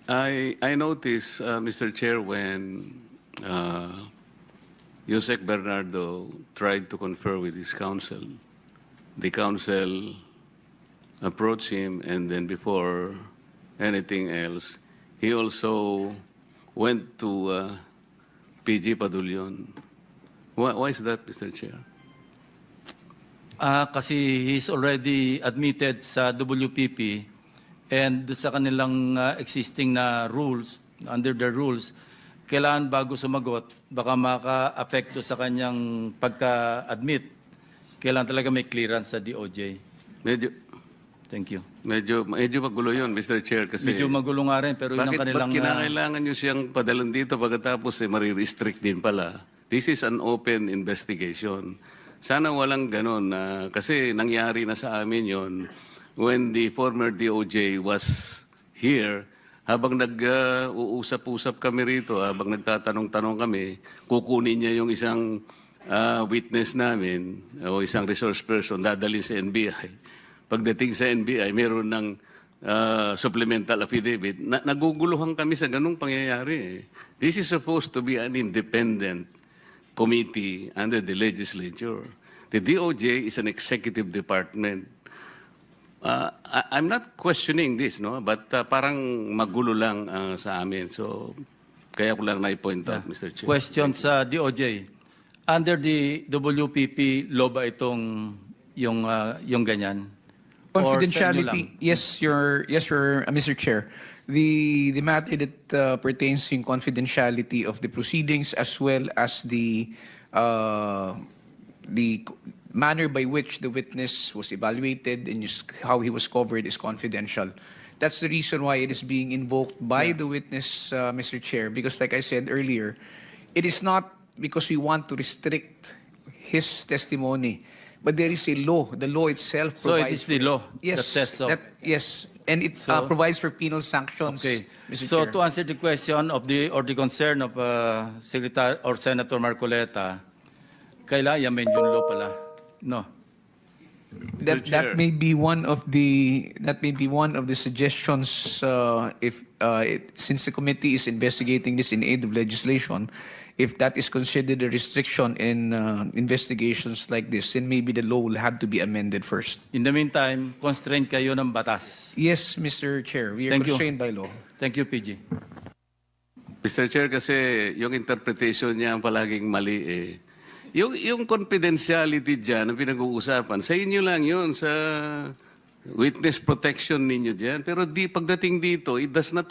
I noticed, Mr. Chair, when Yusek Bernardo tried to confer with his counsel, the counsel approached him, and then before anything else, he also went to PG Padulyon. Why is that, Mr. Chair? Kasi he's already admitted sa WPP and sa kanilang existing na rules, under the rules, kailangan bago sumagot, baka maka-apekto sa kanyang pagka-admit, kailangan talaga may clearance sa DOJ. Thank you. Medyo magulo yun, Mr. Chair, kasi... Medyo magulo nga rin, pero yun ang kanilang... Bakit kinakailangan nyo siyang padalan dito pagkatapos marirestrict din pala? This is an open investigation. Sana walang ganon, kasi nangyari na sa amin yon when the former DOJ was here, habang nag-uusap-usap kami rito, habang nagtatanong-tanong kami, kukunin niya yung isang witness namin o isang resource person, dadalhin sa NBI. Pagdating sa NBI, meron ng supplemental affidavit. Naguguluhan kami sa ganung pangyayari. This is supposed to be an independent committee under the legislature. The DOJ is an executive department. I'm not questioning this, no? But parang magulo lang sa amin. So, kaya ko lang na-point out, Mr. Chair. Question sa DOJ. Under the WPP, law ba itong yung ganyan? Confidentiality, yes, Mr. Chair. The matter that pertains in confidentiality of the proceedings as well as the manner by which the witness was evaluated and how he was covered is confidential. That's the reason why it is being invoked by the witness, Mr. Chair, because like I said earlier, it is not because we want to restrict his testimony, but there is a law. The law itself provides... So it is the law yes, that says so? Yes, and it provides for penal sanctions, Okay. Mr. So Chair. to answer the question of the concern of Secretary or Senator Marcoleta, kailangan i-amend yung law pala. No. That may be one of the suggestions since the committee is investigating this in aid of legislation. If that is considered a restriction in investigations like this, then maybe the law will have to be amended first. In the meantime, constrained kayo ng batas. Yes, Mr. Chair, we are Thank you. constrained by law. Thank you, PG. Mr. Chair, kasi yung interpretation niya ang palaging mali eh. Yung confidentiality dyan, ang pinag-uusapan, sa inyo lang yun, sa witness protection ninyo dyan. Pero pagdating dito, it does not